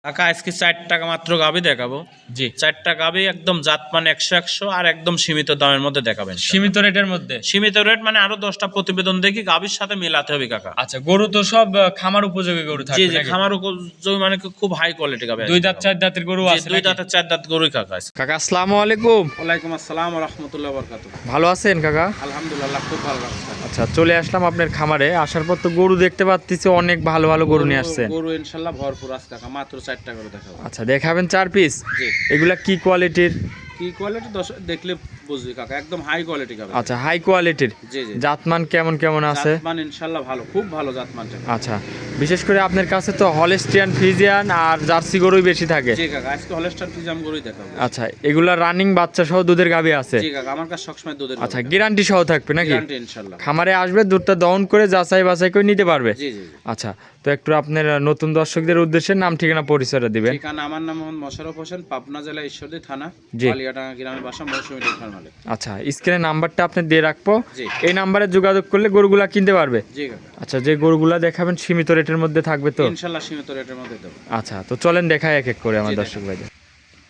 কাকা আজকে 4 টাকা মাত্র গাবি দেখাবো। জি 4 টাকা গাবি একদম জাতমান 100 আর একদম সীমিত দামের মধ্যে দেখাবেন। সীমিত রেটের মধ্যে। সীমিত রেট মানে আরো 10টা প্রতিবেদন দেখি গাবির সাথে মেলাতে হবে কাকা। আচ্ছা, গরু তো সব খামার উপযোগী গরু জি থাকবে জি, নাকি? খামার উপযোগী মানে খুব হাই কোয়ালিটি গাবি। দুই দাঁত চার দাঁতের গরু আছে দুই নাকি? দাঁতের 4 দাঁত গরুই কাকা আছে। কাকা আসসালামু আলাইকুম। ওয়ালাইকুম আসসালাম ওয়া রাহমাতুল্লাহি ওয়া বারাকাতুহু। ভালো আছেন কাকা? আলহামদুলিল্লাহ খুব ভালো লাগছে। আচ্ছা, চলে আসলাম আপনার খামারে। আসার পর তো গরু দেখতে পাচ্ছি, অনেক ভালো ভালো গরু নিয়ে আসছেন। গরু ইনশাআল্লাহ ভরপুর আছে কাকা, মাত্র 4 টাকা করে দেখাবো। আচ্ছা, দেখাবেন 4 পিস? জি। এগুলা কি কোয়ালিটির? কি কোয়ালিটি দেখলে বুঝবি কাকা, একদম হাই কোয়ালিটি গাবি। আচ্ছা, হাই কোয়ালিটির। জি জি। জাতমান কেমন কেমন আছে? জাতমান ইনশাআল্লাহ ভালো, খুব ভালো জাতমানটা। আচ্ছা, বিশেষ করে আপনার কাছে তো হলস্টিয়ান ফ্রিজিয়ান আর জার্সি গরুই বেশি থাকে। জি কাকা, আজকে হলস্টাইন ফ্রিজিয়ান গরুই দেখাবো। আচ্ছা, এগুলা রানিং বাচ্চা সহ দুধের গাভী আছে? জি কাকা, আমার কাছে সবসময় দুধের। আচ্ছা, গ্যারান্টি সহ থাকবে নাকি? গ্যারান্টি ইনশাআল্লাহ। খামারে আসবে, দুধটা দহন করে যাচাই বাছাই করে নিতে পারবে? জি জি। আচ্ছা, তো একটু আপনার নতুন দর্শকদের উদ্দেশ্যে নাম ঠিকানা পরিচয়টা দিবেন। ঠিকানা আমার নাম মোহাম্মদ মোশাররফ হোসেন, পাবনা জেলা ঈশ্বরদী থানা, জি। বালিয়াডাঙ্গা গ্রামের বাসা, মৌসুমী ডেয়ারি মালিক। আচ্ছা, স্ক্রিনে নাম্বারটা আপনি দিয়ে রাখবো। জি। এই নাম্বারে যোগাযোগ করলে গরুগুলা কিনতে পারবে? জি কাকা। আচ্ছা, যে গরুগুলা দেখাবেন সীমিত রেটের মধ্যে থাকবে তো? ইনশাআল্লাহ সীমিত রেটের মধ্যে দেব। আচ্ছা, তো চলেন দেখাই এক এক করে আমার জি, দর্শক ভাইদের।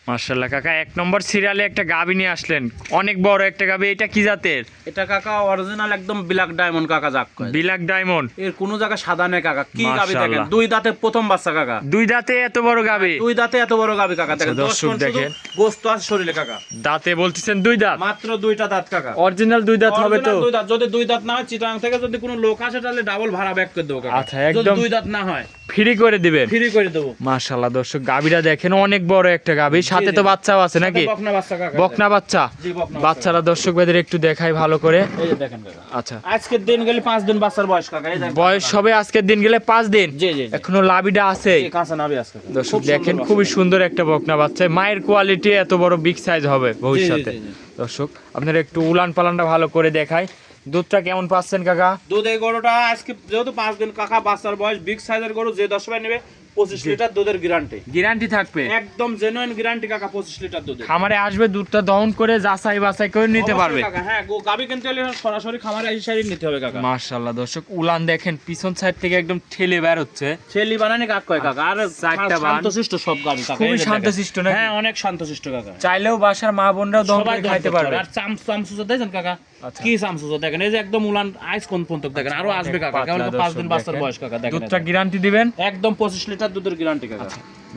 মাশাআল্লাহ কাকা, 1 নম্বর সিরিয়ালে একটা গাভী নিয়ে আসলেন, অনেক বড় একটা গাভী। এটা কি জাতের? এটা কাকা অরিজিনাল একদম ব্ল্যাক ডায়মন্ড কাকা, যাক কয়। Black diamond. এর কোনো জায়গা সাদা নেই কাকা। কি গাবি দেখেন, মাশাআল্লাহ। দুই দাঁতে প্রথম বাচ্চা কাকা। দুই দাঁতে এত বড় গাভী? দুই দাঁতে এত বড় গাবি কাকা, দেখেন দর্শক দেখেন। গোস্ত আছে শরীরে কাকা। দাঁতে বলতেছেন দুই দাঁত? মাত্র দুইটা দাঁত কাকা। অরিজিনাল দুই দাঁত হবে তো? Original দুই দাঁত। যদি দুই দাঁত না হয়, চিটাং থেকে যদি কোনো লোক আসে তাহলে ডাবল ভাড়া ব্যাক করে দেবো কাকা। আচ্ছা, যদি একদম দুই দাঁত না হয় ফ্রি করে দিবেন? ফ্রি করে দেবো। মাশাআল্লাহ দর্শক, গাভীটা দেখেন অনেক বড় একটা গাভী, সাথে জি, তো জি। বাচ্চাও আছে নাকি? সাথে বকনা বাচ্চা কাকা। বকনা বাচ্চা? জি, বকনা বাচ্চারা দর্শক ভাইদের একটু দেখাই ভালো করে। এই যে দেখেন কাকা। আচ্ছা, আজকের দিন গেলে 5 দিন বাচ্চার বয়স কাকা। এই দেখেন। বয়স হবে আজকের দিন গেলে 5 দিন? জি জি। এখনো লাভিটা আছে? এই কাঁচা নাভি আছে কাকা। দর্শক খুব সুন্দর দেখেন, বাচ্চা। খুবই সুন্দর একটা বকনা বাচ্চা। মায়ের কোয়ালিটি এত বড় বিগ সাইজ হবে ভবিষ্যতে। জি, জি, জি। দর্শক আপনারা একটু উলান পালানটা ভালো করে দেখাই। দুধটা কেমন পাচ্ছেন কাকা? দুধ এই গরুটা আজকে যেহেতু 5 দিন কাকা, বাচ্চার বয়স, বিগ সাইজের গরু, যে 10 ভাই নেবে 25 লিটার দুধের গ্যারান্টি। গ্যারান্টি থাকবে? একদম জেনুইন গ্যারান্টি কাকা, 25 লিটার দুধের। খামারে আসবে, দুধটা দহন করে যাচাই বাছাই করে নিতে পারবে? অবশ্যই কাকা, হ্যাঁ, গাবি কিনতে হলে সরাসরি খামারে এসে নিতে হবে কাকা। মাশাআল্লাহ দর্শক, উলান দেখেন পিছন সাইড থেকে একদম ঠেলে বের হচ্ছে। ছেলি বানানি কাক কয় কাকা। আর চারটা বান। শান্তশিষ্ট সব গাবি কাকা। খুবই এই যে দেখেন। শান্তশিষ্ট নাকি? হ্যাঁ, অনেক শান্তশিষ্ট কাকা। চাইলেও বাসার মা বোনরাও দহন সবাই করে খাইতে পারবে। আর চামচুচো দেখেন কাকা। আচ্ছা। কি চামচুচো দেখেন, এই যে একদম উলান আইস কোন পর্যন্ত দেখেন। আরো আসবে কাকা, কেবল 5 দিন বাচ্চার বয়স কাকা। দেখেন দুধটা গ্যারান্টি দিবেন? একদম 25 লিটার দুধের গ্যারান্টি কাকা।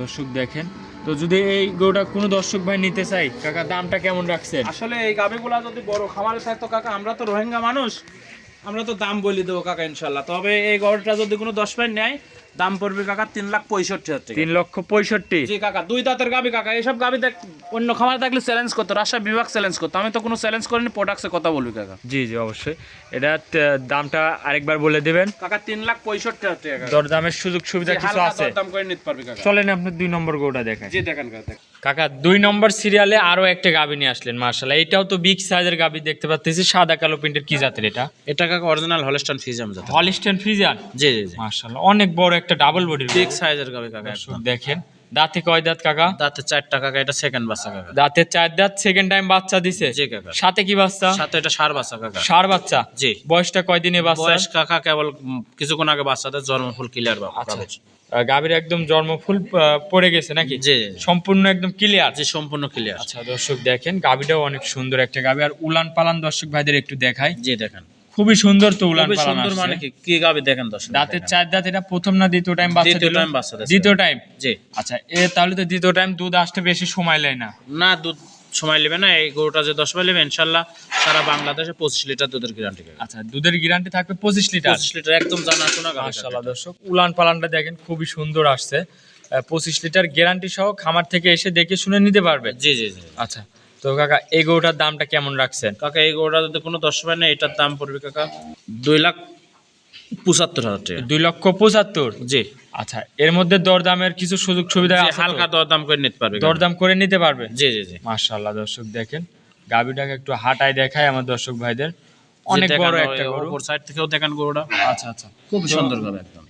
দর্শক দেখেন, তো যদি এই গরুটা কোনো দর্শক ভাই নিতে চাই, কাকা দামটা কেমন রাখছেন? আসলে এই গাবিগুলা যদি বড় খামারে থাকতো কাকা, আমরা তো রোহিঙ্গা মানুষ, আমরা তো দাম বলি দেবো কাকা ইনশাল্লাহ। তবে এই গরুটা যদি কোনো 10 ভাই নেয়, দাম পড়বে কাকা 3,65,000 টাকা। 3,65,000? জি কাকা, দুই দাঁতের গাবি কাকা। এইসব গাবি দেখ অন্য খামারে থাকলে চ্যালেঞ্জ করতো, রাজশাহী বিভাগ চ্যালেঞ্জ করতো। আমি তো কোনো চ্যালেঞ্জ করিনি, প্রোডাক্টসে কথা বলবি কাকা। জি জি, অবশ্যই। এটা দামটা আরেকবার বলে দিবেন। কাকা 3,65,000 টাকা। দরদামের সুযোগ সুবিধা কিছু আছে? দাম করে নিতে পারবি কাকা। চলেন আপনি 2 নম্বর গরুটা দেখেন। জি দেখেন কাকা। কাকা 2 নম্বর সিরিয়ালে আরো একটা গাভী নিয়ে আসলেন। মাশাআল্লাহ, এটাও তো বিগ সাইজের গাভী দেখতে পাচ্ছি, সাদা কালো প্রিন্টের। কি জাতের এটা? এটা কাকা অরিজিনাল হলস্টাইন ফ্রিজিয়ান জাত। Holstein Friesian? জি জি জি। মাশাআল্লাহ, অনেক বড় একটা ডাবল বডির বিগ সাইজের গাবি কাকা। দেখেন, দাঁতে কয় দাঁত কাকা? দাঁতে 4 টাকা কাকা। এটা সেকেন্ড বাচ্চা কাকা। দাঁতে 4 দাঁত, সেকেন্ড টাইম বাচ্চা দিছে? জি কাকা। সাথে কি বাচ্চা? সাথে এটা ষাঁড় বাচ্চা কাকা। ষাঁড় বাচ্চা? জি। বয়সটা কয়দিনে বাচ্চা? বয়স কাকা কেবল কিছুক্ষণ আগে বাচ্চাদের জন্মফুল ক্লিয়ার বাবা। আচ্ছা, গাভীর একদম জন্মফুল পড়ে গেছে নাকি? জি। সম্পূর্ণ একদম ক্লিয়ার? জি, সম্পূর্ণ ক্লিয়ার। আচ্ছা দর্শক দেখেন, গাভীটাও অনেক সুন্দর একটা গাভী। আর উলান পালান দর্শক ভাইদের একটু দেখাই। জি দেখেন, খুবই সুন্দর তো উলান খুবই পালান। সুন্দর মানে কি গাবি দেখেন দর্শক। দাঁতের 4 দাঁত। এটা প্রথম না দ্বিতীয় টাইম বাচ্চা দ্বিতীয় দিল? টাইম বাচ্চা দিছে। দ্বিতীয় টাইম? জি। আচ্ছা, তাহলে তো দ্বিতীয় টাইম দুধ আসতে বেশি সময় লাগে না? না, দুধ সময় নেবে না। এই গরুটা যে 10 ভাই নেবে ইনশাআল্লাহ সারা বাংলাদেশে 25 লিটার দুধের গ্যারান্টি কাকা। আচ্ছা, দুধের গ্যারান্টি থাকবে 25 লিটার? 25 লিটার একদম জানাশোনা গাবি। মাশাআল্লাহ দর্শক, উলান পালানটা দেখেন, খুবই সুন্দর আসছে। 25 লিটার গ্যারান্টি সহ খামার থেকে এসে দেখে শুনে নিতে পারবে? জি জি জি। আচ্ছা, তো কাকা এই গরুটার দামটা কেমন রাখছেন? কাকা এই গরুটা যদি কোনো 10 ভাই নেয়, এটার দাম পড়বে কাকা 2,75,000 টাকা। 2,75,000? জি। আচ্ছা, এর মধ্যে দরদামের কিছু সুযোগ সুবিধা আছে তো? হালকা দরদাম করে নিতে পারবে। দরদাম করে নিতে পারবে? জি জি জি। মাশাআল্লাহ দর্শক দেখেন, গাভীটাকে একটু হাঁটায় দেখায় আমার দর্শক ভাইদের। অনেক বড় একটা গরু। উপর সাইড থেকেও দেখেন গরুটা। আচ্ছা আচ্ছা, খুব সুন্দর গাবি একদম।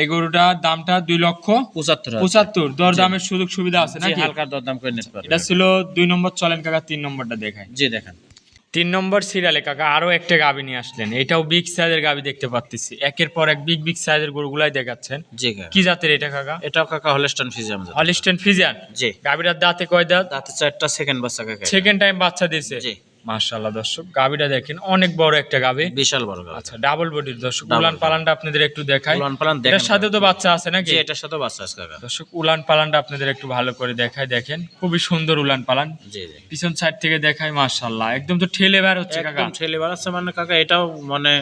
এই গরুটার দামটা 2,75,000। দরদামের সুযোগ সুবিধা আছে জি, নাকি? হালকা দরদাম করে নিতে পারবে। এটা ছিল 2 নম্বর। চলেন কাকা 3 নম্বরটা দেখাই। জি দেখেন। 3 নম্বর সিরিয়ালে কাকা আরো একটা গাবি নিয়ে আসলেন, এটাও বিগ সাইজের গাবি দেখতে পাচ্ছি, একের পর এক বিগ সাইজের গরুগুলাই দেখাচ্ছেন। জি কাকা। কি জাতের এটা কাকা? এটাও কাকা হলস্টাইন ফ্রিজিয়ান। Holstein Friesian. জি। গাবিটার দাঁতে কয় দাঁত? দাঁতে 4টা, সেকেন্ড বাচ্চা কাকা। সেকেন্ড টাইম বাচ্চা দিয়েছে। জি। মাশাআল্লাহ দর্শক, গাবিটা দেখেন অনেক বড় একটা গাবি, বিশাল বড় গাবি। আচ্ছা ডাবল বডির দর্শক। Double উলান body। পালানটা আপনাদের একটু দেখাই। উলান পালান দেখেন এটার সাথে তো বাচ্চা আছে নাকি? জি, এটার সাথে বাচ্চা আছে কাকা। দর্শক উলান পালানটা আপনাদের একটু ভালো করে দেখাই, দেখেন খুবই সুন্দর উলান পালান। জি জি। পিছন সাইড থেকে দেখাই, মাশাআল্লাহ একদম তো ঠেলে বের হচ্ছে কাকা। একদম ছেলে বাচ্চা মানে কাকা, এটাও মানে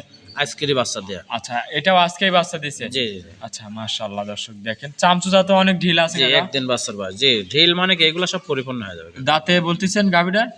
আইসক্রিম বাচ্চা দেয়া। আচ্ছা এটাও আজকেই বাচ্চা দিছে? জি জি জি। আচ্ছা মাশাআল্লাহ দর্শক দেখেন চামচুজা তো অনেক ঢিল আছে জি, কাকা। একদিন বাচ্চার বয়স। জি, ঢিল মানে কি এগুলো সব পরিপূর্ণ হয়ে যাবে কাকা। দাঁতে বলতেছেন গাবিটার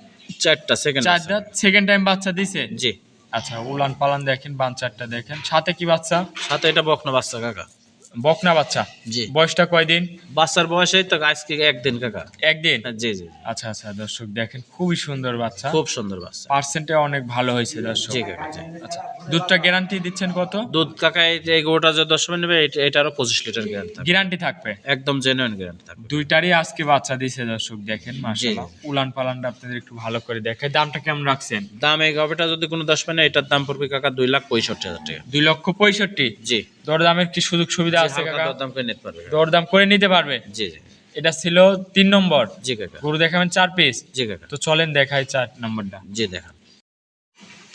4টা, সেকেন্ড 4 দাঁত, সেকেন্ড টাইম বাচ্চা দিছে। জি। আচ্ছা উলান পালান দেখেন, বাচ্চাটা দেখেন, সাথে কি বাচ্চা? সাথে এটা বকনা বাচ্চা কাকা। বকনা বাচ্চা। জি। বয়সটা কয়দিন? বাচ্চার বয়স এই তো আজকে একদিন কাকা। একদিন। জি জি। আচ্ছা আচ্ছা দর্শক দেখেন খুবই সুন্দর বাচ্চা, খুব সুন্দর বাচ্চা। পার্সেন্টে অনেক ভালো হয়েছে দর্শক। জি কাকা জি। আচ্ছা দুধটা গ্যারান্টি দিচ্ছেন কত? দুধ কাকা এই যে গোটা যে 10 মিনিট নেবে এটারও 25 লিটার গ্যারান্টি থাকবে। গ্যারান্টি থাকবে? একদম জেনুইন গ্যারান্টি থাকবে। দুইটারই আজকে বাচ্চা দিছে দর্শক দেখেন মাশাআল্লাহ। উলান পালানটা আপনাদের একটু ভালো করে দেখাই। দামটা কেমন রাখছেন? দাম এই গাভিটা যদি কোনো 10 মিনিট, এটার দাম পড়বে কাকা 2,65,000 টাকা। 2,65,000। জি। দরদামের কি সুযোগ সুবিধা আছে হালকা কাকা? দরদাম করে নিতে পারবে কাকা। দরদাম করে নিতে পারবে? জি জি। এটা ছিল 3 নম্বর। জি কাকা। গরু দেখাবেন 4 পিস। জি কাকা। তো চলেন দেখাই 4 নম্বরটা। জি দেখান।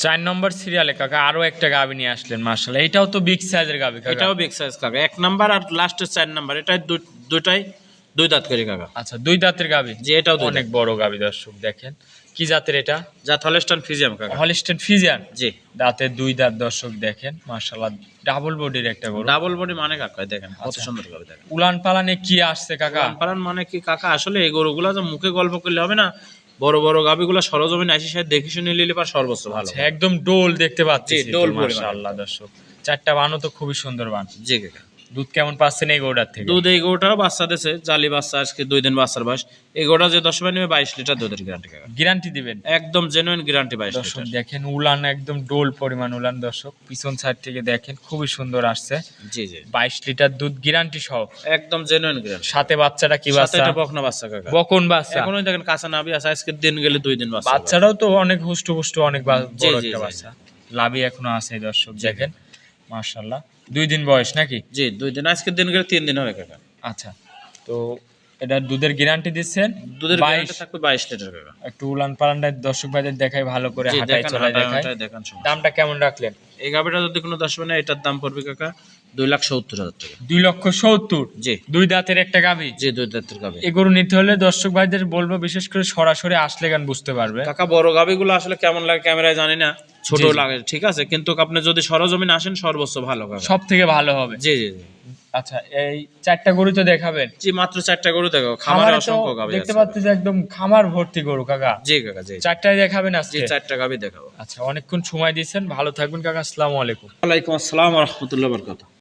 4 নম্বর সিরিয়ালে কাকা আরো একটা গাবি নিয়ে আসলেন মাশাআল্লাহ, এটাও তো বিগ সাইজের গাবি কাকা। এটাও বিগ সাইজ কাকা। 1 নাম্বার আর লাস্টের 4 নাম্বার, এটাই দুটাই 2 দাঁত করে কাকা। আচ্ছা 2 দাঁতের গাবি। জি, এটাও 2 অনেক দাঁত। বড় গাবি দর্শক দেখেন। কি জাতের এটা? জাত হলস্টাইন ফ্রিজিয়ান কাকা। Holstein Friesian. জি। দাঁতে 2 দাঁত দর্শক দেখেন মাশাআল্লাহ, ডাবল বডির একটা গরু। ডাবল বডি মানে কাকা দেখেন কত আচ্ছা। সুন্দর গাভি দেখেন। উলান পালানে কি আসছে কাকা? পালন মানে কি কাকা, আসলে এই গরুগুলা যে মুখে গল্প করলে হবে না, বড় বড় গাভিগুলো সরজমিনে আসি সে দেখে শুনে নিলে পার সর্বোচ্চ ভালো। আচ্ছা, একদম ডোল দেখতে পাচ্ছি। জি, ডোল পরিমাণ। মাশাআল্লাহ দর্শক 4টা বানও তো খুবই সুন্দর বান। জি কাকা। দুধ কেমন পাচ্ছেন এই গরুটার থেকে? দুধ এই গরুটাও বাচ্চা দিয়েছে, জালি বাচ্চা, আজকে 2 দিন বাচ্চার বয়স। এই গরুটা যে 10 মিনিট নেবে 22 লিটার দুধের গ্যারান্টি কাকা। গ্যারান্টি দিবেন? একদম জেনুইন গ্যারান্টি 22 দর্শক লিটার। দেখেন উলান একদম ডোল পরিমাণ উলান দর্শক, পিছন সাইড থেকে দেখেন খুবই সুন্দর আসছে। জি জি। 22 লিটার দুধ গ্যারান্টি সহ। একদম জেনুইন গ্যারান্টি। সাথে বাচ্চাটা কি সাথে বাচ্চা? এটা বকনা বাচ্চা কাকা। বকন বাচ্চা। এখনোই দেখেন কাঁচা নাভি আছে, আজকে দিন গেলে 2 দিন বাচ্চা। বাচ্চাটাও তো অনেক হুষ্ট অনেক বড় জি, জি, একটা জি, বাচ্চা। লাভি এখনো আছে দর্শক দেখেন মাশাআল্লাহ। 2 দিন বয়স নাকি? জি, 2 দিন, আজকে দিন গেলে 3 দিন হবে কাকা। আচ্ছা তো এটা দুধের গ্যারান্টি দিচ্ছেন? দুধের 22 গ্যারান্টি থাকবে 22 লিটার কাকা। একটু উলান পালানটা দর্শক ভাইদের দেখাই ভালো করে, জি হাঁটাই দেখেন, চলাই দেখাই। হাঁটাই দেখান সমস্যা। দামটা কেমন রাখলেন? এই গাভিটা যদি কোনো 10 মিনিট, এটার দাম পড়বে কাকা 2,70,000 টাকা। 2,70,000। জি। 2 দাঁতের একটা গাভি। জি, 2 দাঁতের গাভি। এই গরু নিতে হলে দর্শক ভাইদের বলবো বিশেষ করে সরাসরি আসলে গান বুঝতে পারবে। কাকা বড় গাভিগুলো আসলে কেমন লাগে ক্যামেরায় জানি না, ছোট জি, জি। লাগে ঠিক আছে, কিন্তু আপনি যদি সরজমিন আসেন সর্বোচ্চ ভালো কাকা। সব থেকে ভালো হবে। জি জি জি। আচ্ছা এই 4টা গরু তো দেখাবেন? জি, মাত্র 4টা গরু দেখো, খামারে খামারে তো অসংখ্য গাভি দেখতে আছে। পাচ্ছি যে একদম খামার ভর্তি গরু কাকা। জি কাকা জি। 4টাই দেখাবেন জি, আজকে? 4টা গাভি দেখাবো। আচ্ছা অনেকক্ষণ সময় দিয়েছেন, ভালো থাকবেন কাকা, আসসালামু আলাইকুম। ওয়ালাইকুম আসসালাম ওয়া রাহমাতুল্লাহি ওয়া বারাকাতুহু।